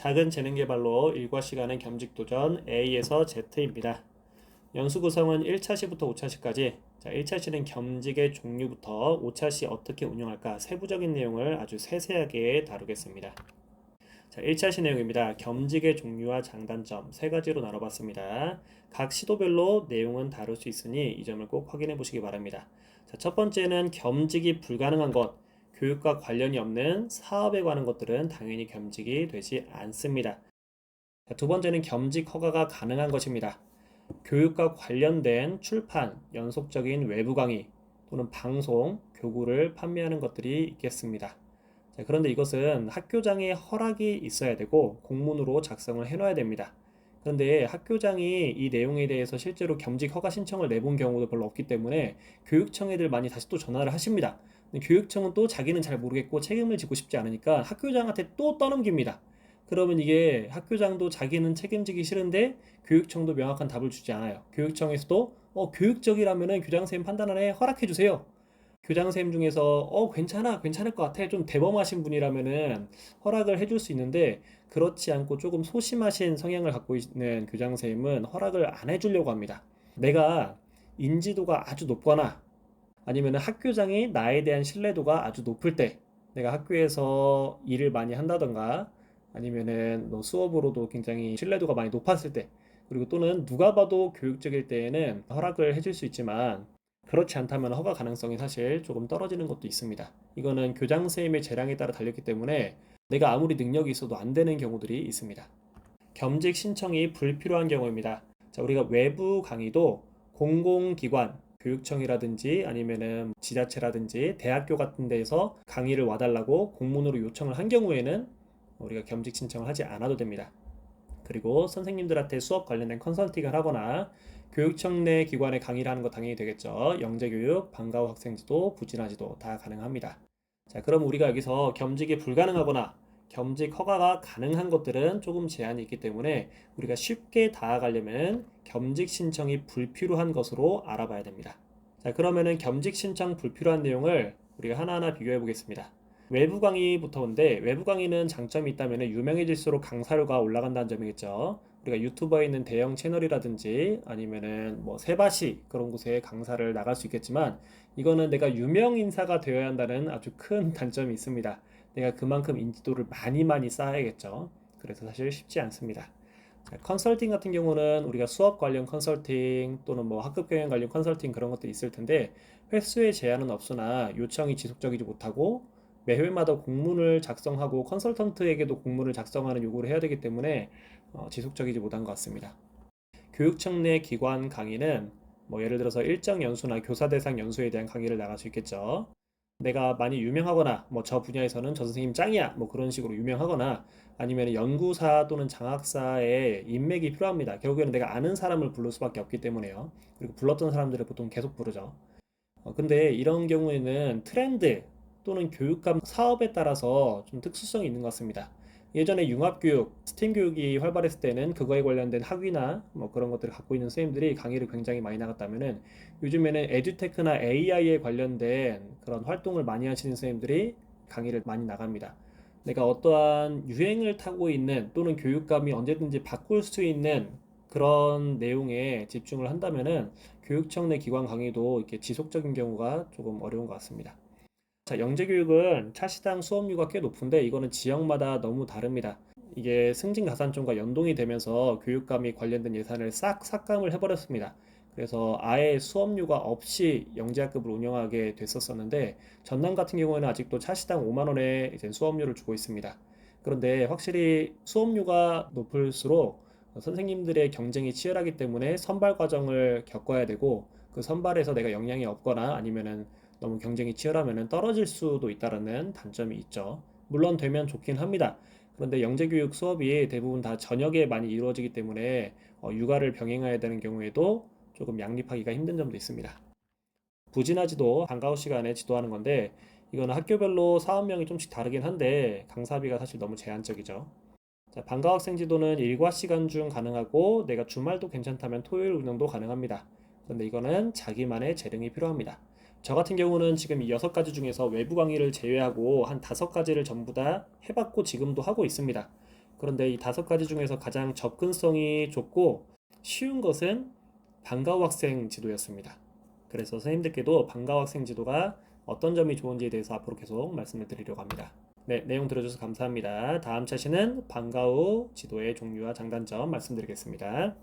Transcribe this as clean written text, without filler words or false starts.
작은 재능 개발로 일과 시간은 겸직 도전 A에서 Z입니다. 연수 구성은 1차 시부터 5차 시까지. 1차 시는 겸직의 종류부터 5차 시 어떻게 운영할까 세부적인 내용을 아주 세세하게 다루겠습니다. 1차 시 내용입니다. 겸직의 종류와 장단점 세 가지로 나눠봤습니다. 각 시도별로 내용은 다룰 수 있으니 이 점을 꼭 확인해 보시기 바랍니다. 첫 번째는 겸직이 불가능한 것, 교육과 관련이 없는 사업에 관한 것들은 당연히 겸직이 되지 않습니다. 두 번째는 겸직 허가가 가능한 것입니다. 교육과 관련된 출판, 연속적인 외부 강의 또는 방송, 교구를 판매하는 것들이 있겠습니다. 그런데 이것은 학교장의 허락이 있어야 되고 공문으로 작성을 해놔야 됩니다. 그런데 학교장이 이 내용에 대해서 실제로 겸직 허가 신청을 내본 경우도 별로 없기 때문에 교육청에 많이 다시 또 전화를 하십니다. 근데 교육청은 또 자기는 잘 모르겠고 책임을 지고 싶지 않으니까 학교장한테 또 떠넘깁니다. 그러면 이게 학교장도 자기는 책임지기 싫은데 교육청도 명확한 답을 주지 않아요. 교육청에서도 교육적이라면은 교장선생님 판단안에 허락해 주세요. 교장선생님 중에서 괜찮을 것 같아 좀 대범하신 분이라면은 허락을 해줄 수 있는데 그렇지 않고 조금 소심하신 성향을 갖고 있는 교장선생님은 허락을 안 해주려고 합니다. 내가 인지도가 아주 높거나 아니면 학교장이 나에 대한 신뢰도가 아주 높을 때 내가 학교에서 일을 많이 한다던가 아니면은 뭐 수업으로도 굉장히 신뢰도가 많이 높았을 때 그리고 또는 누가 봐도 교육적일 때에는 허락을 해줄 수 있지만 그렇지 않다면 허가 가능성이 사실 조금 떨어지는 것도 있습니다. 이거는 교장 선생님의 재량에 따라 달렸기 때문에 내가 아무리 능력이 있어도 안 되는 경우들이 있습니다. 겸직 신청이 불필요한 경우입니다. 우리가 외부 강의도 공공기관, 교육청이라든지 아니면은 지자체라든지 대학교 같은 데에서 강의를 와달라고 공문으로 요청을 한 경우에는 우리가 겸직 신청을 하지 않아도 됩니다. 그리고 선생님들한테 수업 관련된 컨설팅을 하거나 교육청 내 기관에 강의를 하는 거 당연히 되겠죠. 영재교육, 방과후 학생지도, 부진화지도 다 가능합니다. 그럼 우리가 여기서 겸직이 불가능하거나 겸직 허가가 가능한 것들은 조금 제한이 있기 때문에 우리가 쉽게 다가가려면 겸직 신청이 불필요한 것으로 알아봐야 됩니다. 그러면은 겸직 신청 불필요한 내용을 우리가 하나하나 비교해 보겠습니다. 외부 강의부터인데 외부 강의는 장점이 있다면 유명해질수록 강사료가 올라간다는 점이겠죠. 우리가 유튜버에 있는 대형 채널이라든지 아니면은 뭐 세바시 그런 곳에 강사를 나갈 수 있겠지만 이거는 내가 유명 인사가 되어야 한다는 아주 큰 단점이 있습니다. 내가 그만큼 인지도를 많이 쌓아야겠죠. 그래서 사실 쉽지 않습니다. 컨설팅 같은 경우는 우리가 수업 관련 컨설팅 또는 뭐 학급 경영 관련 컨설팅 그런 것들이 있을 텐데 횟수의 제한은 없으나 요청이 지속적이지 못하고 매회마다 공문을 작성하고 컨설턴트에게도 공문을 작성하는 요구를 해야 되기 때문에 지속적이지 못한 것 같습니다. 교육청 내 기관 강의는 뭐 예를 들어서 일정 연수나 교사 대상 연수에 대한 강의를 나갈 수 있겠죠. 내가 많이 유명하거나 뭐 저 분야에서는 저 선생님 짱이야 뭐 그런 식으로 유명하거나 아니면 연구사 또는 장학사의 인맥이 필요합니다. 결국에는 내가 아는 사람을 부를 수밖에 없기 때문에요. 그리고 불렀던 사람들을 보통 계속 부르죠. 근데 이런 경우에는 트렌드 또는 교육감 사업에 따라서 좀 특수성이 있는 것 같습니다. 예전에 융합교육, 스팀 교육이 활발했을 때는 그거에 관련된 학위나 뭐 그런 것들을 갖고 있는 선생님들이 강의를 굉장히 많이 나갔다면은 요즘에는 에듀테크나 AI에 관련된 그런 활동을 많이 하시는 선생님들이 강의를 많이 나갑니다. 내가 어떠한 유행을 타고 있는 또는 교육감이 언제든지 바꿀 수 있는 그런 내용에 집중을 한다면은 교육청 내 기관 강의도 이렇게 지속적인 경우가 조금 어려운 것 같습니다. 영재교육은 차시당 수업료가 꽤 높은데 이거는 지역마다 너무 다릅니다. 이게 승진 가산점과 연동이 되면서 교육감이 관련된 예산을 싹 삭감을 해버렸습니다. 그래서 아예 수업료가 없이 영재학급을 운영하게 됐었는데 전남 같은 경우에는 아직도 차시당 5만 원의 이제 수업료를 주고 있습니다. 그런데 확실히 수업료가 높을수록 선생님들의 경쟁이 치열하기 때문에 선발 과정을 겪어야 되고 그 선발에서 내가 역량이 없거나 아니면은 너무 경쟁이 치열하면 떨어질 수도 있다는 단점이 있죠. 물론 되면 좋긴 합니다. 그런데 영재교육 수업이 대부분 다 저녁에 많이 이루어지기 때문에 육아를 병행해야 되는 경우에도 조금 양립하기가 힘든 점도 있습니다. 부진하지도 방과후 시간에 지도하는 건데 이거는 학교별로 사업명이 좀씩 다르긴 한데 강사비가 사실 너무 제한적이죠. 방과후 학생 지도는 일과 시간 중 가능하고 내가 주말도 괜찮다면 토요일 운영도 가능합니다. 그런데 이거는 자기만의 재능이 필요합니다. 저 같은 경우는 지금 이 6가지 중에서 외부 강의를 제외하고 한 5가지를 전부 다 해봤고 지금도 하고 있습니다. 그런데 이 5가지 중에서 가장 접근성이 좋고 쉬운 것은 방과후 학생 지도였습니다. 그래서 선생님들께도 방과후 학생 지도가 어떤 점이 좋은지에 대해서 앞으로 계속 말씀을 드리려고 합니다. 네, 내용 들어줘서 감사합니다. 다음 차시는 방과후 지도의 종류와 장단점 말씀드리겠습니다.